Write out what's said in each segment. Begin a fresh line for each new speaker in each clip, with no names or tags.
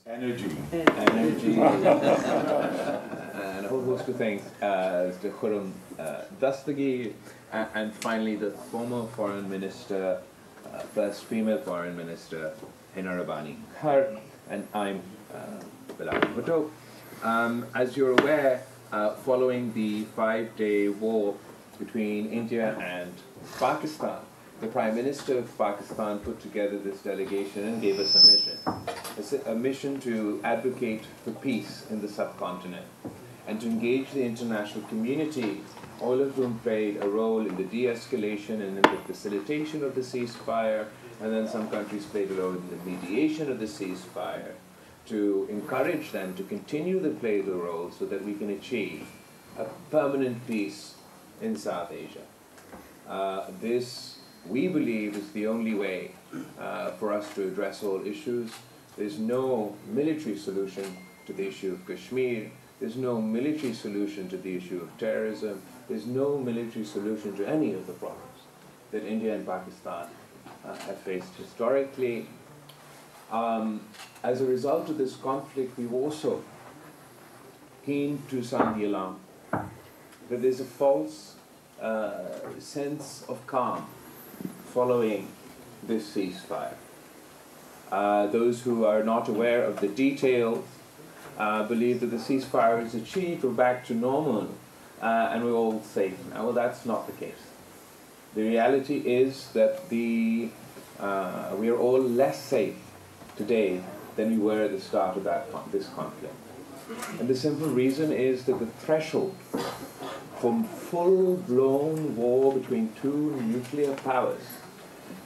Energy.
Energy. And a whole host of things. The Khurram Dastagi, and finally the former foreign minister, first female foreign minister, Hina Rabbani Kar, and I'm Bilawal Bhutto. As you're aware, following the 5-day war between India and Pakistan, the Prime Minister of Pakistan put together this delegation and gave us a mission. A mission to advocate for peace in the subcontinent and to engage the international community, all of whom played a role in the de-escalation and in the facilitation of the ceasefire, and then some countries played a role in the mediation of the ceasefire, to encourage them to continue to play the role so that we can achieve a permanent peace in South Asia. This, we believe, is the only way for us to address all issues. There's no military solution to the issue of Kashmir. There's no military solution to the issue of terrorism. There's no military solution to any of the problems that India and Pakistan have faced historically. As a result of this conflict, we've also keen to sound the alarm that there's a false sense of calm following this ceasefire. Those who are not aware of the details believe that the ceasefire is achieved, we're back to normal, and we're all safe now. Well, that's not the case. The reality is that we are all less safe today than we were at the start of this conflict. And the simple reason is that the threshold from full-blown war between two nuclear powers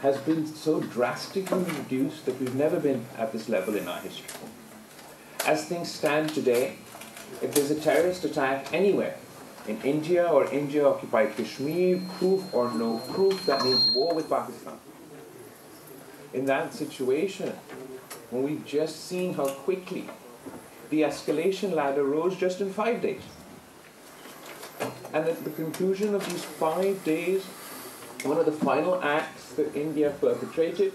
has been so drastically reduced that we've never been at this level in our history. As things stand today, if there's a terrorist attack anywhere, in India or India-occupied Kashmir, proof or no proof, that means war with Pakistan. In that situation, when we've just seen how quickly the escalation ladder rose just in 5 days, and at the conclusion of these 5 days, one of the final acts that India perpetrated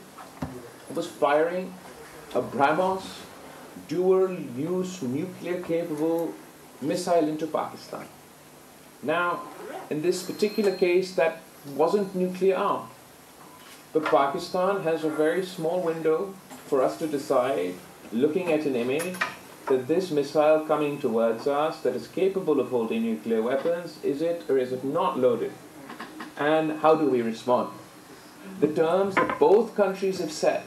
was firing a BrahMos dual-use nuclear-capable missile into Pakistan. Now, in this particular case, that wasn't nuclear armed. But Pakistan has a very small window for us to decide, looking at an image, that this missile coming towards us that is capable of holding nuclear weapons, is it or is it not loaded? And how do we respond? The terms that both countries have set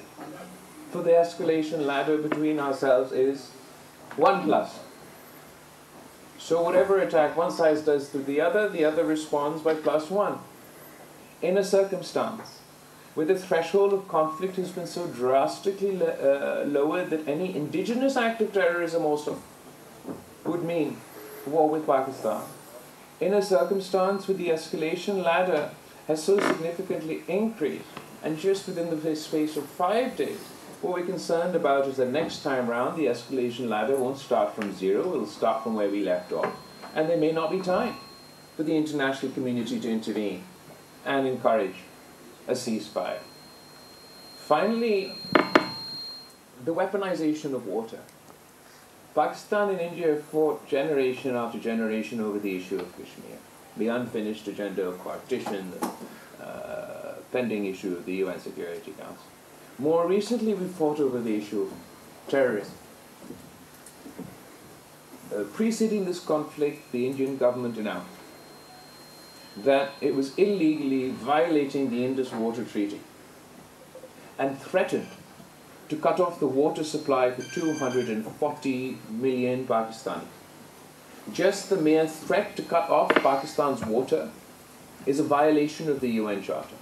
for the escalation ladder between ourselves is 1+. So whatever attack one side does to the other responds by +1. In a circumstance where the threshold of conflict has been so drastically lowered that any indigenous act of terrorism also would mean war with Pakistan. In a circumstance where the escalation ladder has so significantly increased, and just within the space of 5 days, what we're concerned about is that next time round the escalation ladder won't start from zero, it'll start from where we left off. And there may not be time for the international community to intervene and encourage a ceasefire. Finally, the weaponization of water. Pakistan and India have fought generation after generation over the issue of Kashmir, the unfinished agenda of partition, the pending issue of the UN Security Council. More recently, we fought over the issue of terrorism. Preceding this conflict, the Indian government announced that it was illegally violating the Indus Water Treaty and threatened to cut off the water supply for 240 million Pakistanis. Just the mere threat to cut off Pakistan's water is a violation of the UN Charter.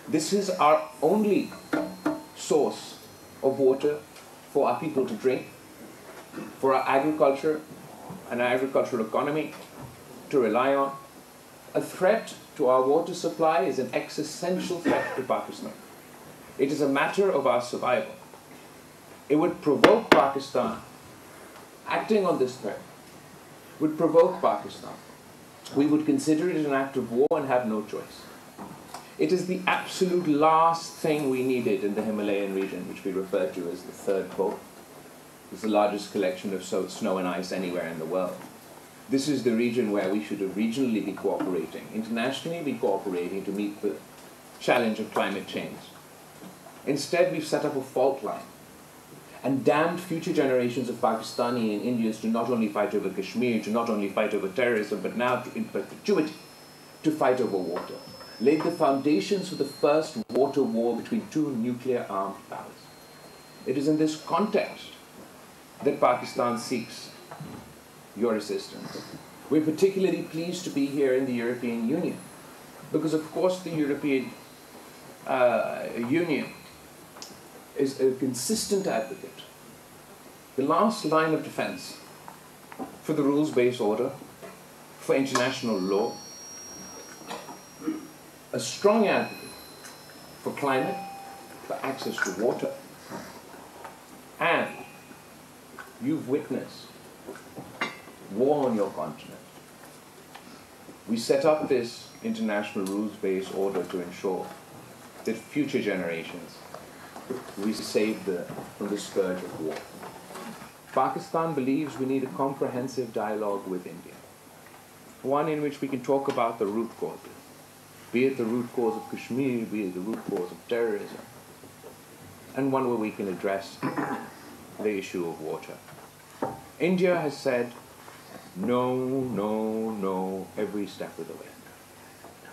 This is our only source of water for our people to drink, for our agriculture and our agricultural economy to rely on. A threat to our water supply is an existential threat to Pakistan. It is a matter of our survival. It would provoke Pakistan, acting on this threat, would provoke Pakistan. We would consider it an act of war and have no choice. It is the absolute last thing we needed in the Himalayan region, which we refer to as the third pole. It's the largest collection of snow and ice anywhere in the world. This is the region where we should regionally be cooperating, internationally be cooperating to meet the challenge of climate change. Instead, we've set up a fault line and damned future generations of Pakistani and Indians to not only fight over Kashmir, to not only fight over terrorism, but now in perpetuity to fight over water. Laid the foundations for the first water war between two nuclear-armed powers. It is in this context that Pakistan seeks your assistance. We're particularly pleased to be here in the European Union because, of course, the European Union is a consistent advocate, the last line of defense for the rules-based order, for international law, a strong advocate for climate, for access to water, and you've witnessed war on your continent. We set up this international rules-based order to ensure that future generations we save from the scourge of war. Pakistan believes we need a comprehensive dialogue with India, one in which we can talk about the root causes, be it the root cause of Kashmir, be it the root cause of terrorism, and one where we can address the issue of water. India has said no, no, no every step of the way.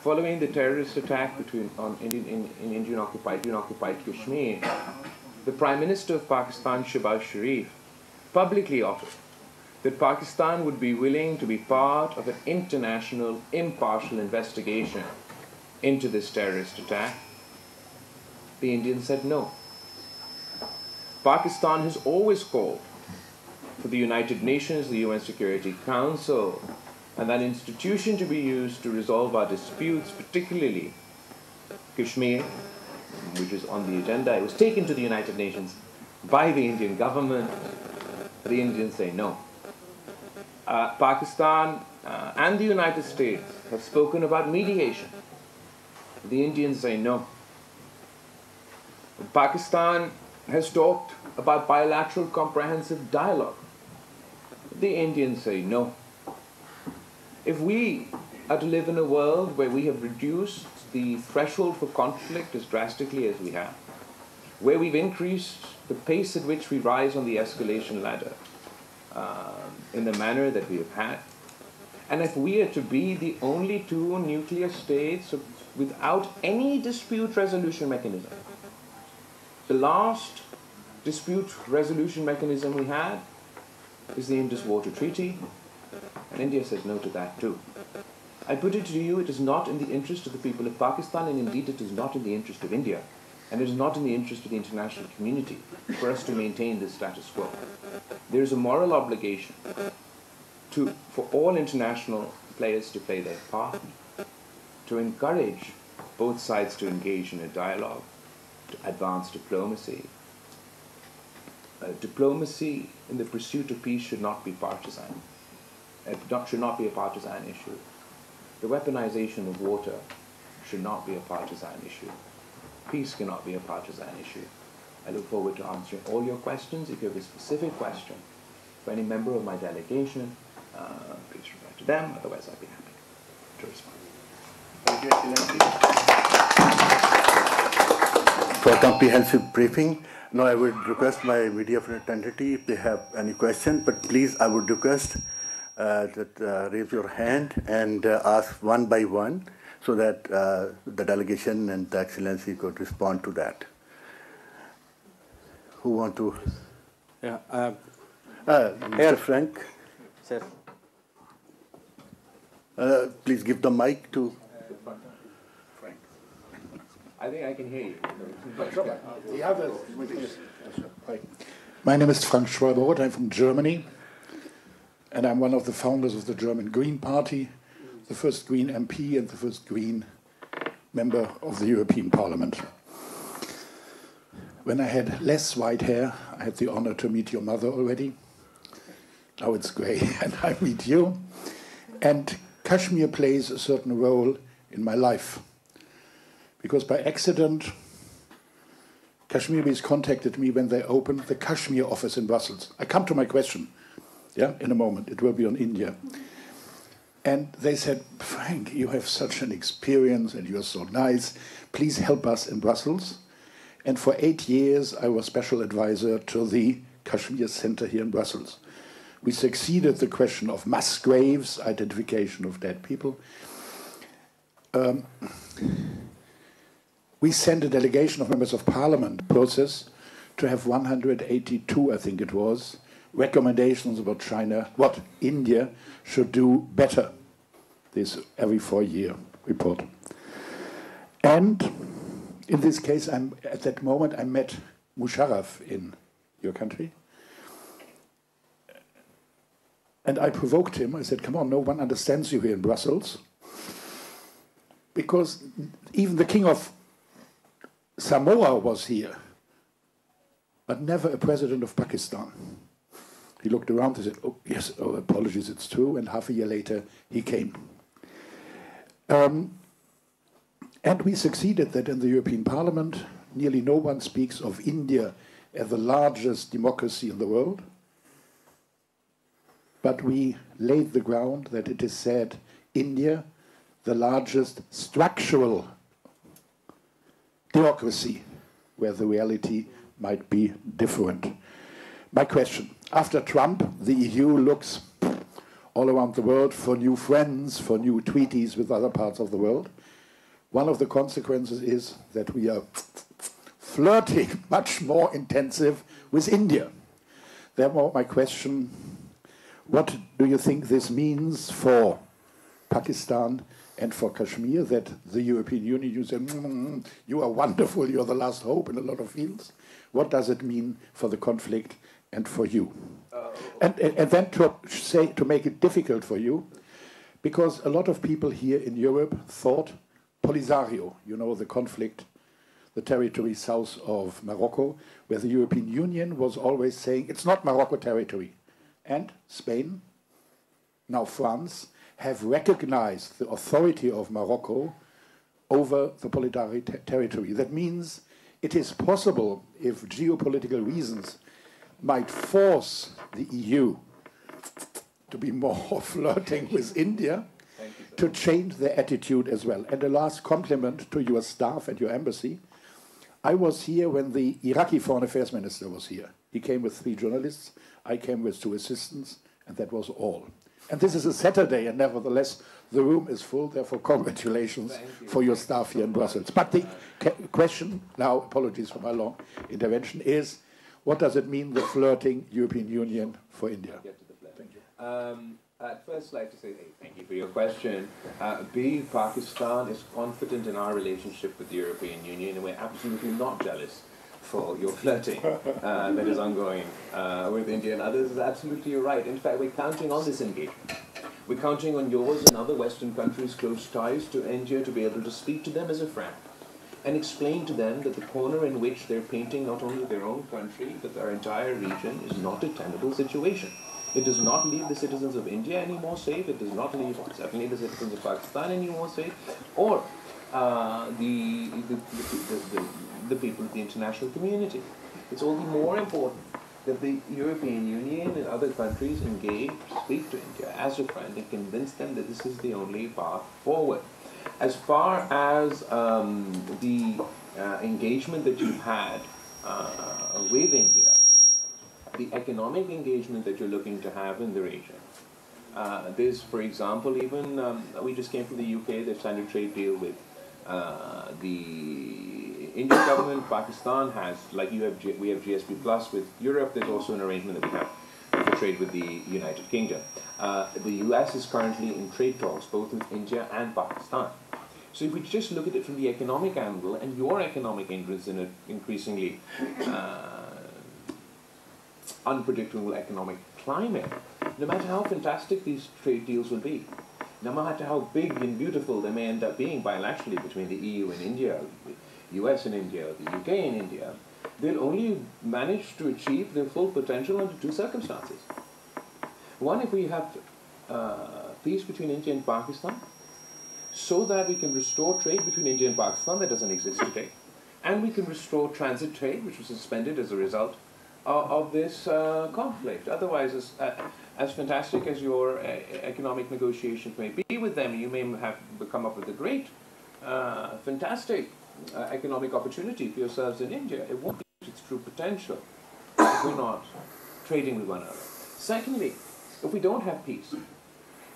Following the terrorist attack in Indian-occupied Kashmir, the Prime Minister of Pakistan, Shehbaz Sharif, publicly offered that Pakistan would be willing to be part of an international, impartial investigation into this terrorist attack. The Indians said no. Pakistan has always called for the United Nations, the UN Security Council, and that institution to be used to resolve our disputes, particularly Kashmir, which is on the agenda. It was taken to the United Nations by the Indian government. The Indians say no. Pakistan and the United States have spoken about mediation. The Indians say no. Pakistan has talked about bilateral comprehensive dialogue. The Indians say no. If we are to live in a world where we have reduced the threshold for conflict as drastically as we have, where we've increased the pace at which we rise on the escalation ladder in the manner that we have had, and if we are to be the only two nuclear states without any dispute resolution mechanism, the last dispute resolution mechanism we had is the Indus Water Treaty, and India says no to that too. I put it to you, it is not in the interest of the people of Pakistan, and indeed it is not in the interest of India, and it is not in the interest of the international community for us to maintain this status quo. There is a moral obligation for all international players to play their part, to encourage both sides to engage in a dialogue, to advance diplomacy. Diplomacy in the pursuit of peace should not be partisan. It should not be a partisan issue. The weaponization of water should not be a partisan issue. Peace cannot be a partisan issue. I look forward to answering all your questions. If you have a specific question for any member of my delegation, please refer to them. Otherwise, I'd be happy to respond. Thank you, Excellency.
For a comprehensive briefing. Now I would request my media fraternity if they have any question, but please I would request that raise your hand and ask one by one so that the delegation and the Excellency could respond to that. Who want to?
Yeah.
Mr. Frank.
Sir.
Please give the mic to
Frank. I think I can hear you.
My name is Frank Schwalbe-Roth. I'm from Germany, and I'm one of the founders of the German Green Party, the first Green MP and the first Green member of the European Parliament. When I had less white hair, I had the honor to meet your mother already. Now it's grey, and I meet you. And Kashmir plays a certain role in my life, because by accident, Kashmiris contacted me when they opened the Kashmir office in Brussels. I come to my question, yeah, in a moment. It will be on India. And they said, Frank, you have such an experience and you're so nice. Please help us in Brussels. And for 8 years, I was special advisor to the Kashmir Center here in Brussels. We succeeded the question of mass graves, identification of dead people. We sent a delegation of members of parliament process to have 182, I think it was, recommendations about China, what India should do better. This every 4-year report. And in this case, at that moment, I met Musharraf in your country. And I provoked him. I said, come on, no one understands you here in Brussels. Because even the king of Samoa was here, but never a president of Pakistan. He looked around and said, oh, yes, oh, apologies, it's true. And half a year later, he came. And we succeeded that in the European Parliament, nearly no one speaks of India as the largest democracy in the world. But we laid the ground that it is said India, the largest structural democracy, where the reality might be different. My question, after Trump, the EU looks all around the world for new friends, for new treaties with other parts of the world. One of the consequences is that we are flirting much more intensive with India. Therefore, my question, what do you think this means for Pakistan and for Kashmir, that the European Union, you say, you are wonderful, you're the last hope in a lot of fields. What does it mean for the conflict and for you? And then to make it difficult for you, because a lot of people here in Europe thought Polisario, you know, the conflict, the territory south of Morocco, where the European Union was always saying, it's not Morocco territory. And Spain, now France, have recognized the authority of Morocco over the Polisario territory. That means it is possible, if geopolitical reasons might force the EU to be more flirting with India, to change their attitude as well. And a last compliment to your staff and your embassy. I was here when the Iraqi foreign affairs minister was here. He came with 3 journalists, I came with 2 assistants, and that was all. And this is a Saturday, and nevertheless, the room is full, therefore congratulations for your staff here in Brussels. But the question, now apologies for my long intervention, is what does it mean, the flirting European Union for India?
Thank you. I'd first like to say thank you for your question. Pakistan is confident in our relationship with the European Union, and we're absolutely not jealous for your flirting that is ongoing with India and others. Is absolutely right. In fact, we're counting on this engagement. We're counting on yours and other Western countries' close ties to India to be able to speak to them as a friend and explain to them that the corner in which they're painting not only their own country but their entire region is not a tenable situation. It does not leave the citizens of India any more safe. It does not leave, certainly, the citizens of Pakistan any more safe, or the people of the international community. It's all the more important that the European Union and other countries engage, speak to India as a friend, and convince them that this is the only path forward. As far as the engagement that you've had with India, the economic engagement that you're looking to have in the region. There's, for example, even, we just came from the UK, they've signed a trade deal with the Indian government. Pakistan has, like we have GSP Plus with Europe, there's also an arrangement that we have for trade with the United Kingdom. The US is currently in trade talks, both with India and Pakistan. So if we just look at it from the economic angle, and your economic interest in an increasingly unpredictable economic climate, no matter how fantastic these trade deals will be, no matter how big and beautiful they may end up being bilaterally between the EU and India, the US and India, the UK and India, they'll only manage to achieve their full potential under 2 circumstances. One, if we have peace between India and Pakistan, so that we can restore trade between India and Pakistan that doesn't exist today. and we can restore transit trade, which was suspended as a result of this conflict. Otherwise, as fantastic as your economic negotiations may be with them, you may have come up with a great, fantastic economic opportunity for yourselves in India. It won't reach its true potential if we're not trading with one another. Secondly, if we don't have peace,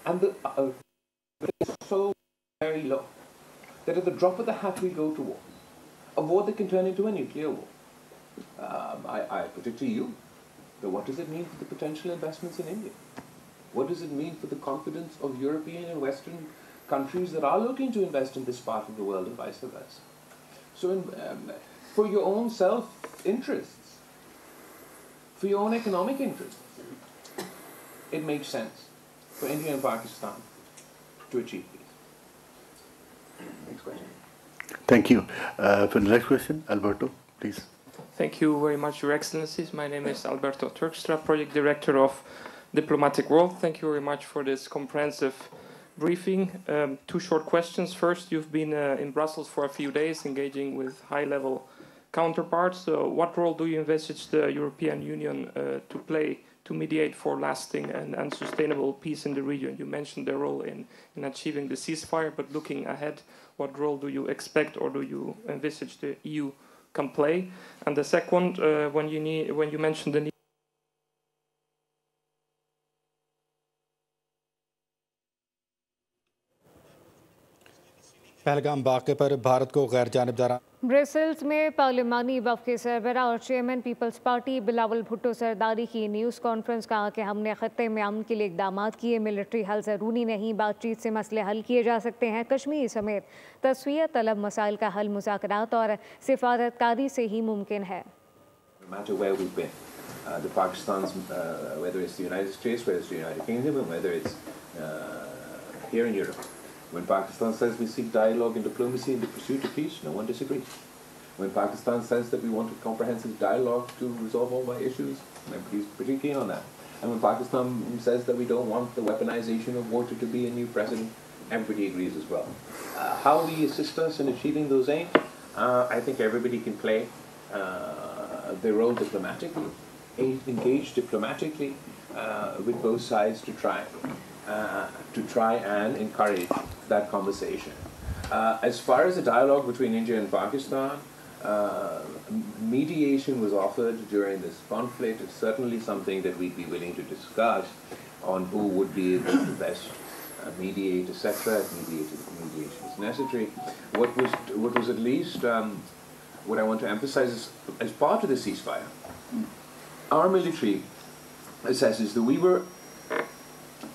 and the is so very low that at the drop of the hat we go to war, a war that can turn into a nuclear war. I put it to you, that what does it mean for the potential investments in India? What does it mean for the confidence of European and Western countries that are looking to invest in this part of the world and vice versa? So for your own self-interests, for your own economic interests, it makes sense for India and Pakistan to achieve peace. Next question.
Thank you. For the next question, Alberto, please.
Thank you very much, Your Excellencies. My name is Alberto Turkstra, Project Director of Diplomatic World. Thank you very much for this comprehensive briefing. Two short questions. First, you've been in Brussels for a few days engaging with high-level counterparts. What role do you envisage the European Union to play to mediate for lasting and sustainable peace in the region? You mentioned their role in achieving the ceasefire, but looking ahead, what role do you expect or do you envisage the EU can play? And the second, when you mentioned the need
Pahalgam वाक़े पर भारत को गैर जानिबदाराना
Brussels में पार्लिमानी वफ़द के सरबरा और chairman Peoples Party Bilawal Bhutto Zardari की news conference कहा कि हमने ख़त्ते में अमन के लिए इक़दाम किए, मिलिट्री हल ज़रूरी नहीं, बातचीत से मसले हल किए जा सकते हैं। कश्मीर समेत तस्वीर तलब मसाइल का हल मुज़ाकरात और सिफारतकारी से ही मुमकिन है।
No matter where we've been, the Pakistan's, whether it's the United States, whether it's the United Kingdom, and whether it's here in Europe, when Pakistan says we seek dialogue and diplomacy in the pursuit of peace, no one disagrees. When Pakistan says that we want a comprehensive dialogue to resolve all our issues, everybody's pretty keen on that. And when Pakistan says that we don't want the weaponization of water to be a new precedent, everybody agrees as well. How will you assist us in achieving those aims? I think everybody can play their role diplomatically, engage diplomatically with both sides to try and encourage that conversation. As far as the dialogue between India and Pakistan, mediation was offered during this conflict. It's certainly something that we'd be willing to discuss on who would be able to best mediate, etc. Mediation is necessary. What was at least what I want to emphasize is, as part of the ceasefire, our military assesses that we were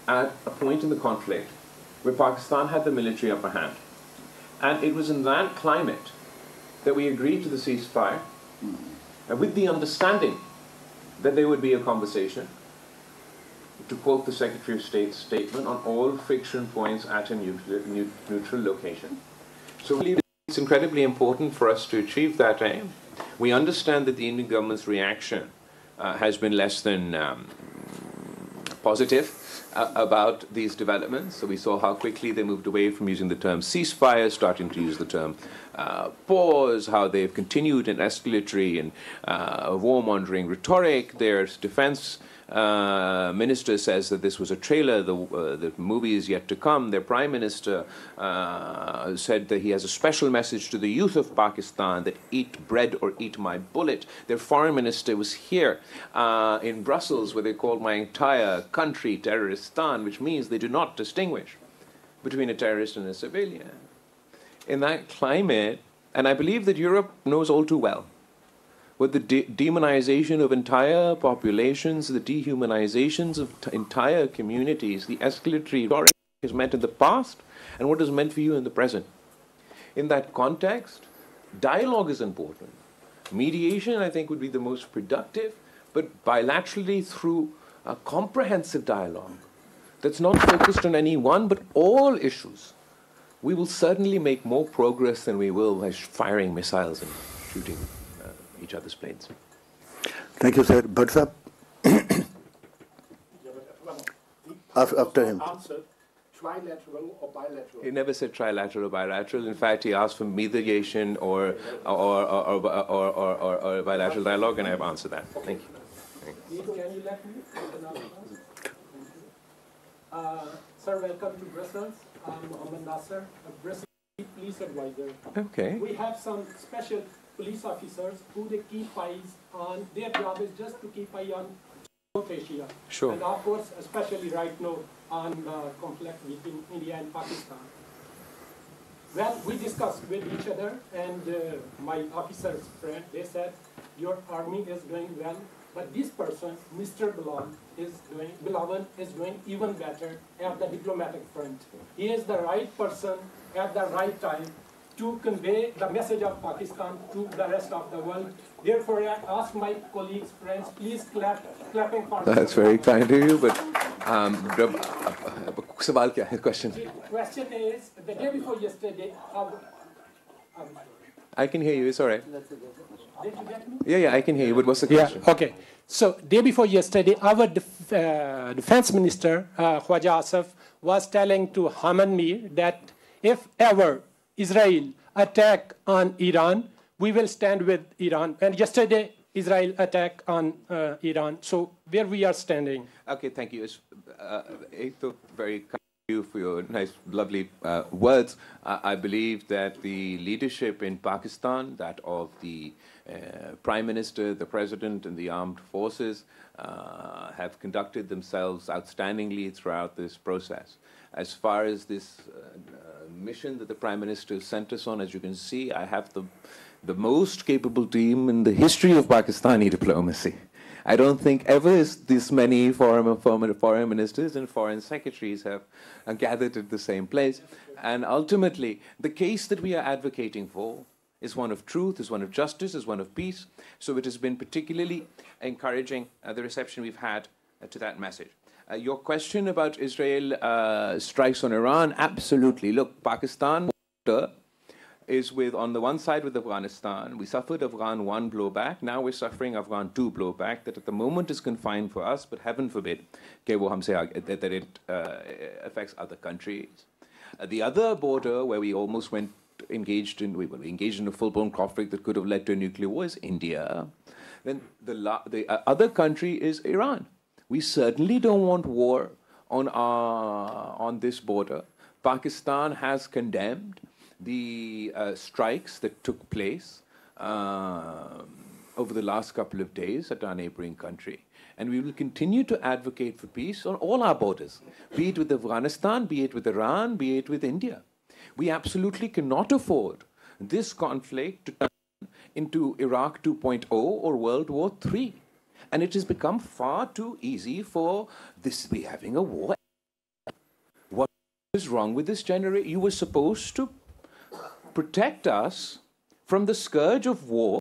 at a point in the conflict where Pakistan had the military upper hand. And it was in that climate that we agreed to the ceasefire, and with the understanding that there would be a conversation, to quote the Secretary of State's statement, on all friction points at a neutral location. So we believe it's incredibly important for us to achieve that aim. We understand that the Indian government's reaction has been less than positive about these developments. So we saw how quickly they moved away from using the term ceasefire, starting to use the term pause, how they've continued in escalatory and warmongering rhetoric. Their defense minister says that this was a trailer, the movie is yet to come. Their prime minister said that he has a special message to the youth of Pakistan, that eat bread or eat my bullet. Their foreign minister was here in Brussels, where they called my entire country Terroristan, which means they do not distinguish between a terrorist and a civilian. In that climate, and I believe that Europe knows all too well, with the demonization of entire populations, the dehumanizations of entire communities, the escalatory rhetoric has meant in the past, and what is meant for you in the present. In that context, dialogue is important. Mediation, I think, would be the most productive, but bilaterally through a comprehensive dialogue that's not focused on any one, but all issues, we will certainly make more progress than we will by firing missiles and shooting each other's planes.
Thank you, sir. Butts up. After him.
Answered
trilateral or bilateral?
He never said trilateral or bilateral. In fact, he asked for mediation or bilateral dialogue, and I've answered that. Thank you.
Can you let me? Sir, welcome to Brussels. I'm Mohammed Nasser, a Brussels police advisor.
Okay.
We have some special police officers who they keep eyes on. Their job is just to keep eye on South Asia.
Sure.
And of course, especially right now on conflict between India and Pakistan. Well, we discussed with each other, and my officer's friend, they said, your army is doing well, but this person, Mr. Bilawal, is doing even better at the diplomatic front. He is the right person at the right time to convey the message of Pakistan to the rest of the world. Therefore, I ask my colleagues, friends, please clapping for
That's very kind of you, but question.
The question is, the day before yesterday,
I can hear you, it's all right.
did you get me?
Yeah, I can hear you, but what's the question?
Yeah, okay. So, day before yesterday, our defense minister, Khwaja Asif, was telling to Khamenei that if ever Israel attack on Iran, we will stand with Iran. And yesterday, Israel attacked on Iran. So, where we are standing?
Okay, thank you. Very kind of you for your nice, lovely words. I believe that the leadership in Pakistan, that of the Prime Minister, the President, and the armed forces have conducted themselves outstandingly throughout this process. As far as this mission that the Prime Minister sent us on, as you can see, I have the most capable team in the history of Pakistani diplomacy. I don't think ever this many foreign ministers and foreign secretaries have gathered at the same place. And ultimately, the case that we are advocating for is one of truth, is one of justice, is one of peace. So it has been particularly encouraging, the reception we've had to that message. Your question about Israel strikes on Iran, absolutely. Look, Pakistan is on the one side with Afghanistan. We suffered Afghan 1 blowback. Now we're suffering Afghan 2 blowback that at the moment is confined for us, but heaven forbid that it affects other countries. The other border where we almost we were engaged in a full-blown conflict that could have led to a nuclear war is India. Then the other country is Iran. We certainly don't want war on this border. Pakistan has condemned the strikes that took place over the last couple of days at our neighboring country. And we will continue to advocate for peace on all our borders, be it with Afghanistan, be it with Iran, be it with India. We absolutely cannot afford this conflict to turn into Iraq 2.0 or World War III. And it has become far too easy for this to be having a war. What is wrong with this generation? You were supposed to protect us from the scourge of war,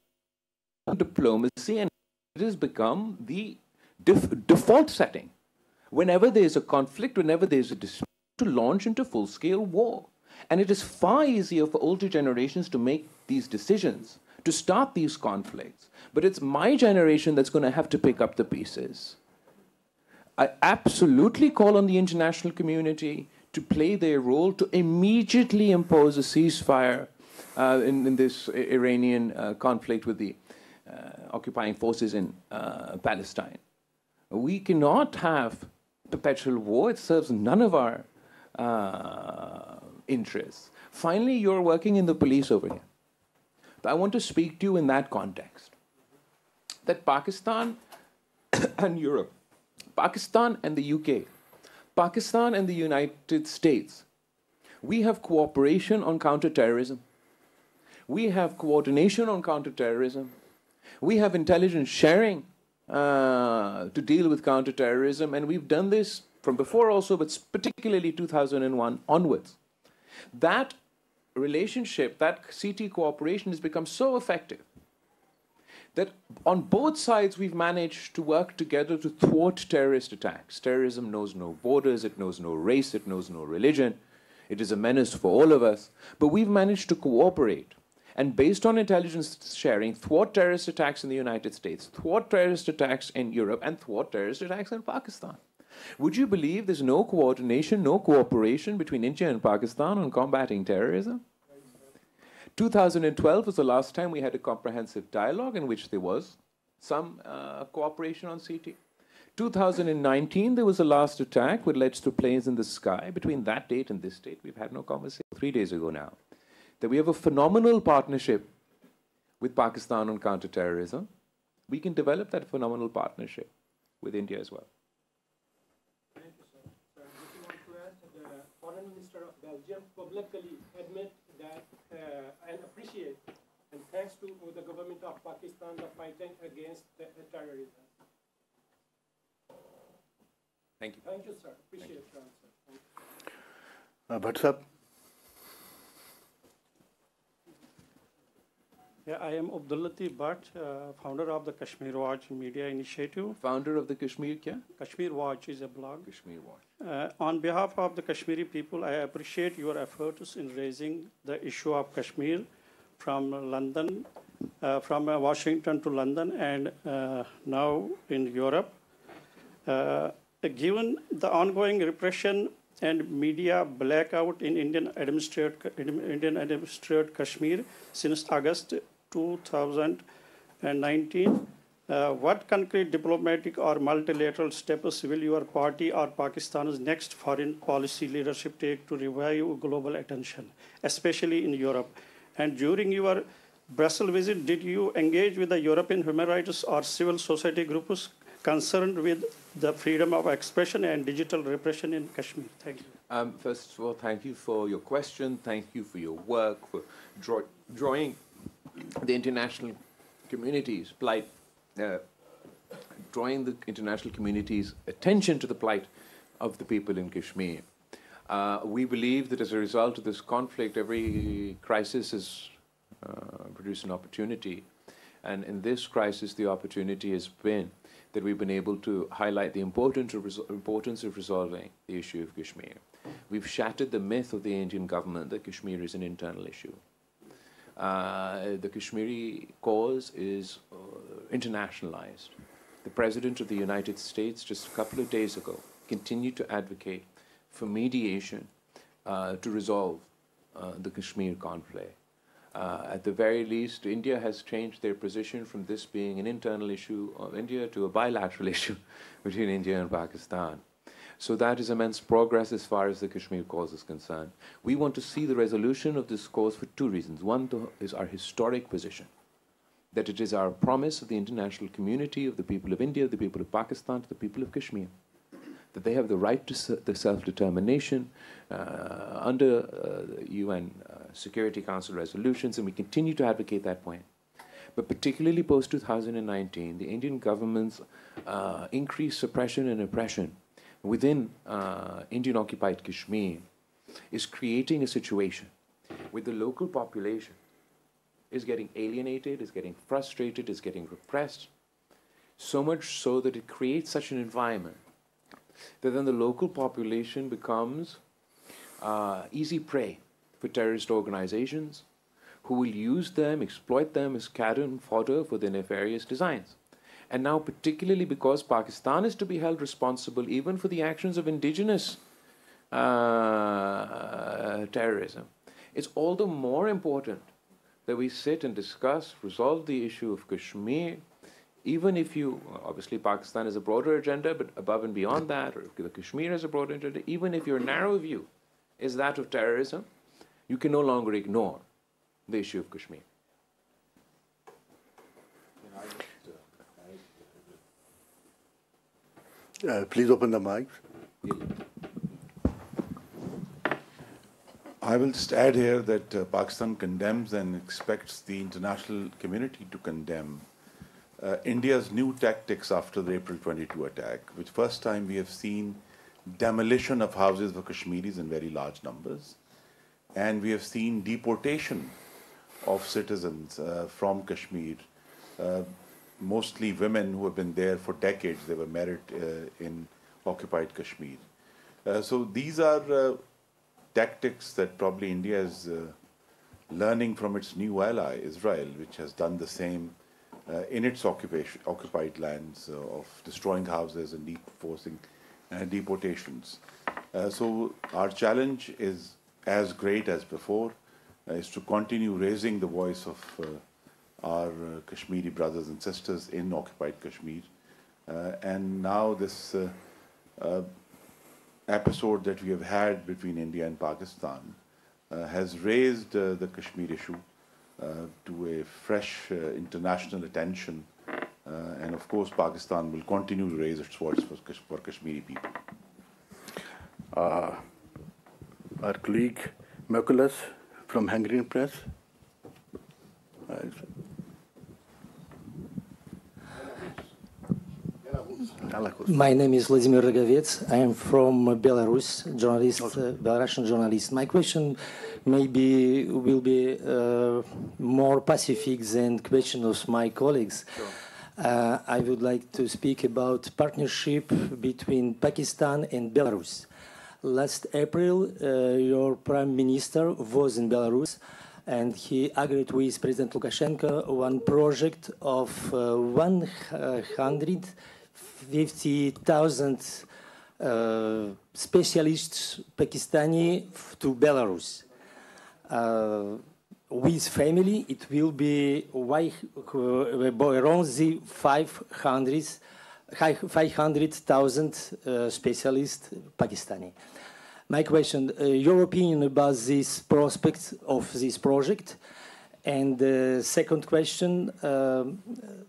diplomacy, and it has become the default setting. Whenever there is a conflict, whenever there is a dispute, to launch into full-scale war. And it is far easier for older generations to make these decisions, to start these conflicts. But it's my generation that's going to have to pick up the pieces. I absolutely call on the international community to play their role to immediately impose a ceasefire in this Iranian conflict with the occupying forces in Palestine. We cannot have perpetual war. It serves none of our interests. Finally, you're working in the police over here. But I want to speak to you in that context. That Pakistan and Europe, Pakistan and the UK, Pakistan and the United States, we have cooperation on counterterrorism. We have coordination on counterterrorism. We have intelligence sharing to deal with counterterrorism, and we've done this from before also, but particularly 2001 onwards. That relationship, that CT cooperation has become so effective that on both sides we've managed to work together to thwart terrorist attacks. Terrorism knows no borders, it knows no race, it knows no religion. It is a menace for all of us. But we've managed to cooperate. And based on intelligence sharing, thwart terrorist attacks in the United States, thwart terrorist attacks in Europe, and thwart terrorist attacks in Pakistan. Would you believe there's no coordination, no cooperation between India and Pakistan on combating terrorism? 2012 was the last time we had a comprehensive dialogue in which there was some cooperation on CT. 2019, there was the last attack which led to planes in the sky. Between that date and this date, we've had no conversation. 3 days ago now, that we have a phenomenal partnership with Pakistan on counterterrorism. We can develop that phenomenal partnership with India as well.
Thank you, sir. Sir, if you want to add, the Foreign Minister of Belgium publicly admit that and appreciate and thanks to the government of Pakistan for fighting against terrorism.
Thank you.
Thank you, sir. Appreciate your answer. Thank you.
Bhatt sahab.
Yeah, I am Abdullatif Bhatt, founder of the Kashmir Watch Media Initiative.
Founder of the Kashmir kya?
Kashmir Watch is a blog.
Kashmir Watch.
On behalf of the Kashmiri people, I appreciate your efforts in raising the issue of Kashmir from London, from Washington to London, and now in Europe. Given the ongoing repression and media blackout in Indian administered Kashmir since August 2019, what concrete diplomatic or multilateral steps will your party or Pakistan's next foreign policy leadership take to revive global attention, especially in Europe? And during your Brussels visit, did you engage with the European human rights or civil society groups concerned with the freedom of expression and digital repression in Kashmir? Thank you.
First of all, thank you for your question. Thank you for your work, for drawing the international community's plight, drawing the international community's attention to the plight of the people in Kashmir. We believe that as a result of this conflict, every crisis has produced an opportunity. And in this crisis, the opportunity has been that we've been able to highlight the importance of resolving the issue of Kashmir. We've shattered the myth of the Indian government that Kashmir is an internal issue. The Kashmiri cause is internationalized. The President of the United States just a couple of days ago continued to advocate for mediation to resolve the Kashmir conflict. At the very least, India has changed their position from this being an internal issue of India to a bilateral issue between India and Pakistan. So that is immense progress as far as the Kashmir cause is concerned. We want to see the resolution of this cause for two reasons. One is our historic position, that it is our promise of the international community, of the people of India, the people of Pakistan, to the people of Kashmir, that they have the right to self-determination under the UN Security Council resolutions, and we continue to advocate that point. But particularly post-2019, the Indian government's increased suppression and oppression within Indian-occupied Kashmir is creating a situation where the local population is getting alienated, is getting frustrated, is getting repressed, so much so that it creates such an environment that then the local population becomes easy prey for terrorist organizations who will use them, exploit them as cannon fodder for their nefarious designs. And now, particularly because Pakistan is to be held responsible even for the actions of indigenous terrorism, it's all the more important that we sit and discuss, resolve the issue of Kashmir, even if you, obviously Pakistan has a broader agenda, but above and beyond that, or the Kashmir has a broader agenda, even if your narrow view is that of terrorism, you can no longer ignore the issue of Kashmir.
Please open the mic.
I will just add here that Pakistan condemns and expects the international community to condemn India's new tactics after the April 22 attack, which first time we have seen demolition of houses for Kashmiris in very large numbers, and we have seen deportation of citizens from Kashmir, mostly women who have been there for decades. They were married in occupied Kashmir. So these are tactics that probably India is learning from its new ally, Israel, which has done the same in its occupied lands of destroying houses and forcing deportations. So our challenge is as great as before, is to continue raising the voice of our Kashmiri brothers and sisters in occupied Kashmir. And now this episode that we have had between India and Pakistan has raised the Kashmir issue to a fresh international attention. And of course, Pakistan will continue to raise its voice for Kashmiri people.
Our colleague Merkulas from Hungarian Press.
My name is Vladimir Rogovets. I am from Belarus, journalist, Belarusian journalist. My question maybe will be more pacific than question of my colleagues. Sure. I would like to speak about partnership between Pakistan and Belarus. Last April, your Prime Minister was in Belarus, and he agreed with President Lukashenko one project of 150,000 specialists Pakistani to Belarus. With family, it will be around the 500,000 specialists Pakistani. My question, your opinion about this prospect of this project? And second question,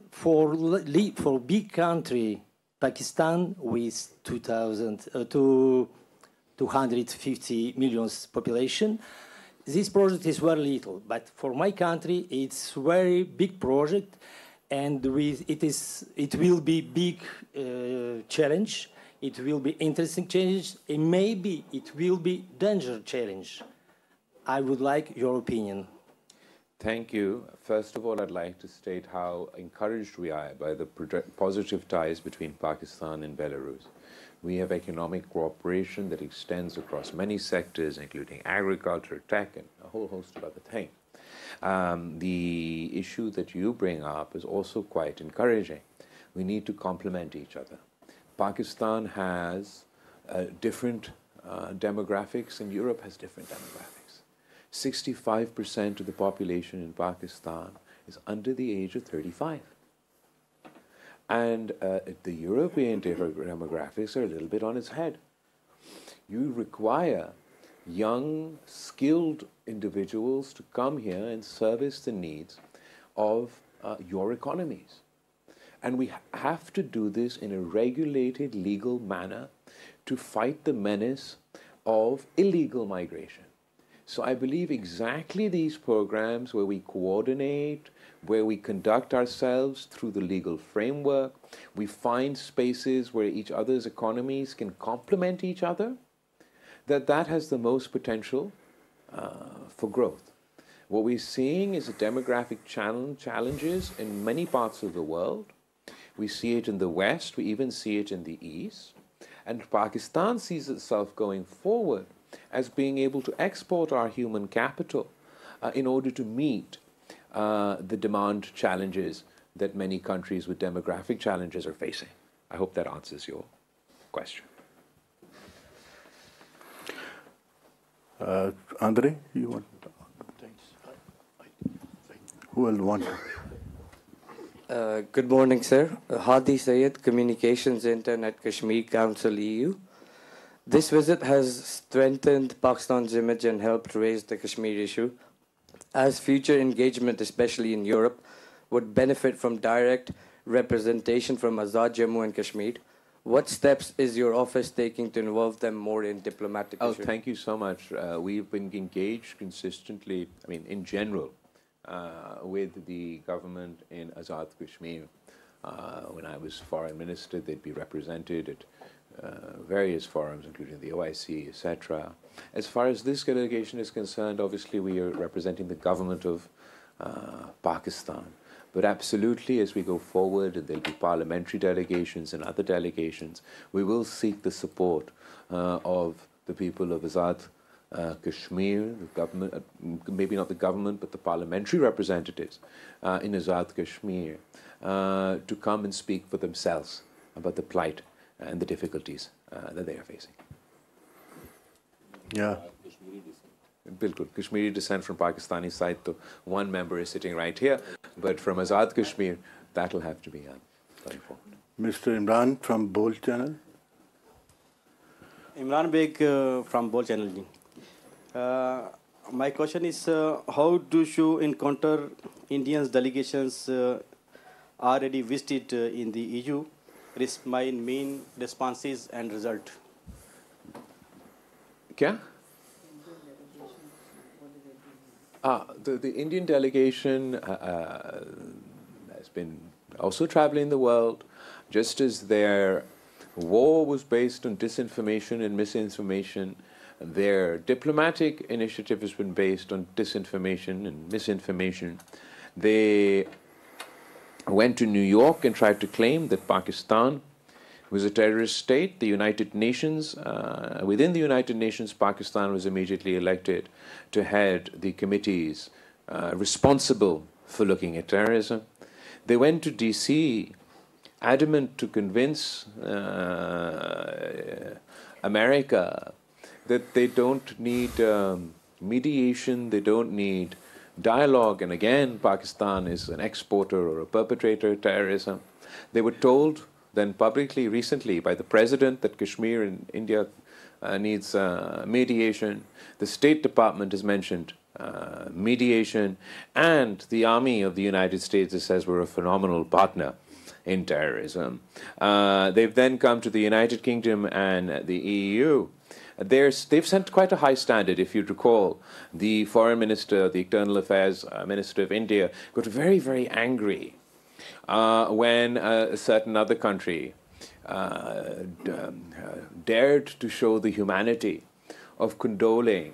for big country, Pakistan with 250 million population, this project is very little. But for my country, it's very big project, and it will be big challenge. It will be interesting challenge, and maybe it will be danger challenge. I would like your opinion.
Thank you. First of all, I'd like to state how encouraged we are by the positive ties between Pakistan and Belarus. We have economic cooperation that extends across many sectors, including agriculture, tech, and a whole host of other things. The issue that you bring up is also quite encouraging. We need to complement each other. Pakistan has different demographics, and Europe has different demographics. 65% of the population in Pakistan is under the age of 35. And the European demographics are a little bit on its head. You require young, skilled individuals to come here and service the needs of your economies. And we have to do this in a regulated, legal manner to fight the menace of illegal migration. So I believe exactly these programs where we coordinate, where we conduct ourselves through the legal framework, we find spaces where each other's economies can complement each other, that has the most potential for growth. What we're seeing is a demographic challenges in many parts of the world. We see it in the West, we even see it in the East. And Pakistan sees itself going forward as being able to export our human capital in order to meet the demand challenges that many countries with demographic challenges are facing. I hope that answers your question.
Andre, you want? Thanks. Who will want?
Good morning, sir. Hadi Sayed, Communications Internet Kashmir Council EU. This visit has strengthened Pakistan's image and helped raise the Kashmir issue. As future engagement, especially in Europe, would benefit from direct representation from Azad Jammu and Kashmir, what steps is your office taking to involve them more in diplomatic issues?
Oh, thank you so much. We've been engaged consistently, in general, with the government in Azad Kashmir. When I was foreign minister, they'd be represented at various forums, including the OIC, etc. As far as this delegation is concerned, obviously we are representing the government of Pakistan. But absolutely, as we go forward, and there'll be parliamentary delegations and other delegations, we will seek the support of the people of Azad Kashmir, the government, maybe not the government, but the parliamentary representatives in Azad Kashmir, to come and speak for themselves about the plight and the difficulties that they are facing.
Yeah.
Bilkul. Kashmiri descent from Pakistani side, so one member is sitting right here, but from Azad Kashmir, that will have to be going forward.
Mr. Imran from BOL channel.
Imran Beg from BOL channel. My question is, how do you encounter Indians delegations already visited in the EU? My main responses and result.
Kya? The Indian delegation has been also traveling the world, just as their war was based on disinformation and misinformation. Their diplomatic initiative has been based on disinformation and misinformation. They went to New York and tried to claim that Pakistan was a terrorist state. The United Nations, within the United Nations, Pakistan was immediately elected to head the committees responsible for looking at terrorism. They went to DC, adamant to convince America that they don't need mediation, they don't need dialogue, and again, Pakistan is an exporter or a perpetrator of terrorism. They were told then publicly recently by the president that Kashmir in India needs mediation. The State Department has mentioned mediation, and the Army of the United States says we're a phenomenal partner in terrorism. They've then come to the United Kingdom and the EU. They've sent quite a high standard. If you recall, the Foreign Minister, the External Affairs Minister of India got very, very angry when a certain other country dared to show the humanity of condoling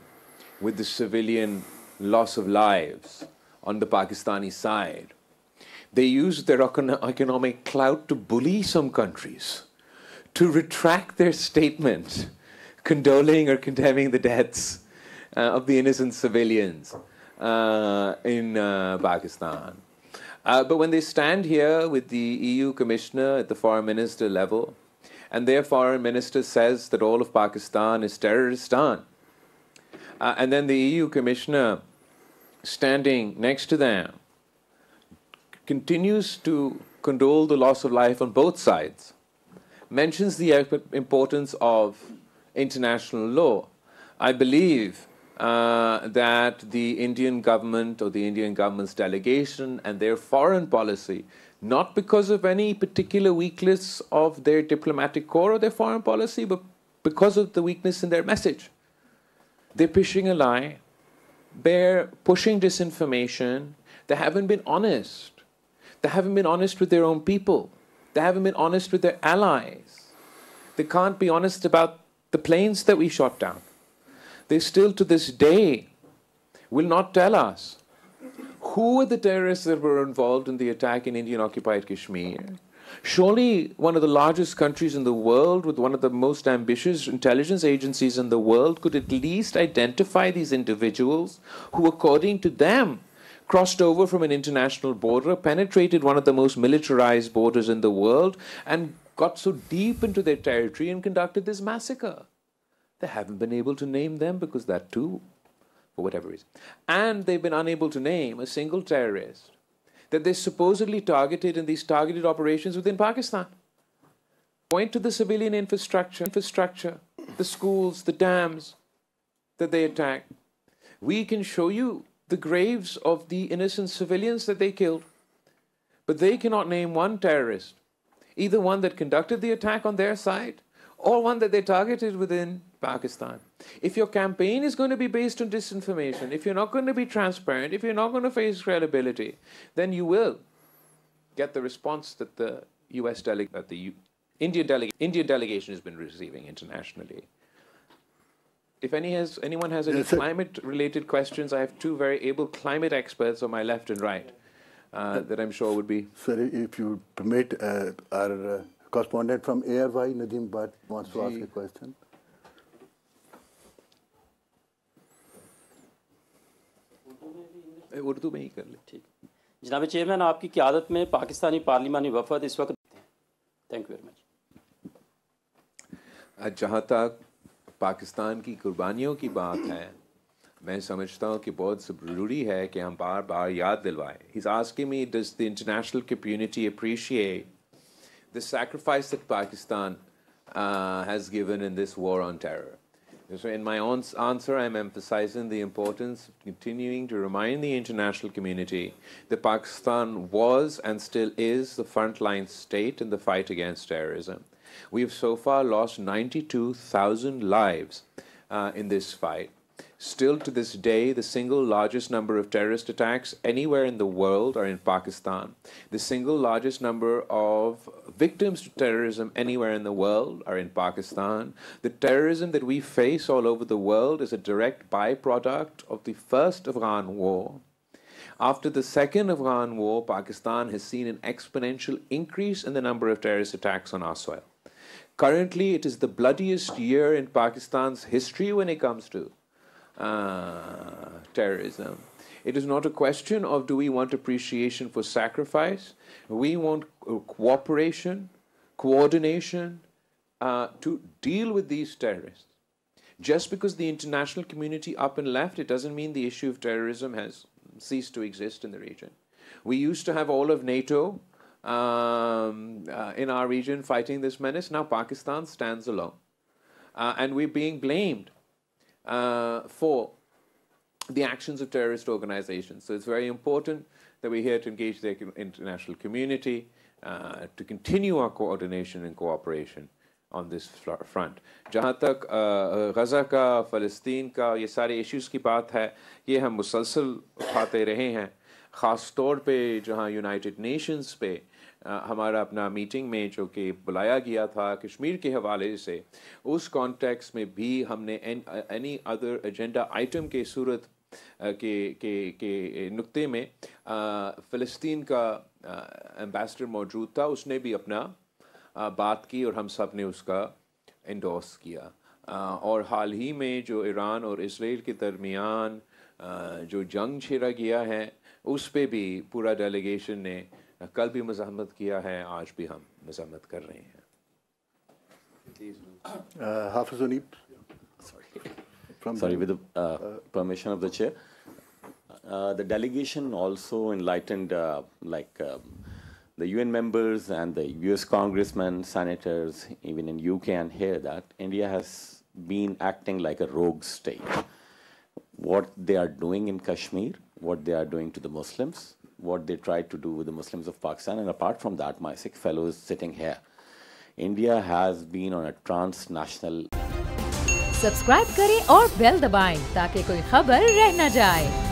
with the civilian loss of lives on the Pakistani side. They used their economic clout to bully some countries to retract their statement condoling or condemning the deaths of the innocent civilians in Pakistan. But when they stand here with the EU Commissioner at the Foreign Minister level, and their Foreign Minister says that all of Pakistan is terroristan, and then the EU Commissioner standing next to them continues to condole the loss of life on both sides, mentions the importance of international law, I believe that the Indian government or the Indian government's delegation and their foreign policy, not because of any particular weakness of their diplomatic corps or their foreign policy, but because of the weakness in their message. They're pushing a lie. They're pushing disinformation. They haven't been honest. They haven't been honest with their own people. They haven't been honest with their allies. They can't be honest about the planes that we shot down. They still to this day will not tell us who were the terrorists that were involved in the attack in Indian-occupied Kashmir. Surely one of the largest countries in the world with one of the most ambitious intelligence agencies in the world could at least identify these individuals who, according to them, crossed over from an international border, penetrated one of the most militarized borders in the world, and got so deep into their territory and conducted this massacre. They haven't been able to name them because that too, for whatever reason. And they've been unable to name a single terrorist that they supposedly targeted in these targeted operations within Pakistan. Point to the civilian infrastructure, the schools, the dams that they attacked. We can show you the graves of the innocent civilians that they killed, but they cannot name one terrorist, either one that conducted the attack on their side or one that they targeted within Pakistan. If your campaign is going to be based on disinformation, if you're not going to be transparent, if you're not going to face credibility, then you will get the response that the Indian delegation has been receiving internationally. If anyone has any climate-related questions, I have two very able climate experts on my left and right that I'm sure would be...
Sir, if you permit, our correspondent from ARY, Nadeem Bhatt, wants to ask a question.
Urdu में ही कर ले ठीक जनाब chairman आपकी क़यादत में पाकिस्तानी पार्लिमानी वफ़द इस वक्त thank you very much
जहाँ तक पाकिस्तान की कुर्बानियों की बात है, मैं समझता हूँ कि बहुत ज़रूरी है कि हम बार बार याद दिलवाएं. He's asking me, does the international community appreciate the sacrifice that Pakistan has given in this war on terror? So in my own answer, I'm emphasizing the importance of continuing to remind the international community that Pakistan was and still is the frontline state in the fight against terrorism. We have so far lost 92,000 lives in this fight. Still to this day, the single largest number of terrorist attacks anywhere in the world are in Pakistan. The single largest number of victims to terrorism anywhere in the world are in Pakistan. The terrorism that we face all over the world is a direct byproduct of the first Afghan war. After the second Afghan war, Pakistan has seen an exponential increase in the number of terrorist attacks on our soil. Currently, it is the bloodiest year in Pakistan's history when it comes to terrorism. It is not a question of do we want appreciation for sacrifice. We want cooperation, coordination to deal with these terrorists. Just because the international community up and left, it doesn't mean the issue of terrorism has ceased to exist in the region. We used to have all of NATO in our region fighting this menace. Now Pakistan stands alone. And we're being blamed for the actions of terrorist organizations. So it's very important that we're here to engage the international community to continue our coordination and cooperation on this front. जहाँ तक गज़ा का, फ़लस्तीन का, ये सारे issues की बात है, ये हम मुसलसल उठाते रहे हैं. ख़ास तौर पे जहाँ यूनाइटेड नेशंस पे हमारा अपना मीटिंग में जो कि बुलाया गया था कश्मीर के हवाले से, उस कॉन्टेक्स्ट में भी हमने एनी अदर एजेंडा आइटम के सूरत के नुक्ते में फ़लस्तीन का एम्बेसडर मौजूद था, उसने भी अपना बात की और हम सब ने उसका एंडोर्स किया. और हाल ही में जो ईरान और इस्राएल के दरमियान जो जंग छेड़ा गया है, उस पे भी पूरा डेलीगेशन ने कल भी मज़ाहमत किया है, आज भी हम मज़ाहमत कर रहे हैं.
Sorry, with the permission of the chair. The delegation also enlightened the UN members and the US congressmen, senators, even in UK and here, that India has been acting like a rogue state. What they are doing in Kashmir, what they are doing to the Muslims, what they tried to do with the Muslims of Pakistan, and apart from that, my Sikh fellows sitting here, India has been on a transnational.
Subscribe करें और bell दबाएं ताकि कोई खबर रह न जाए.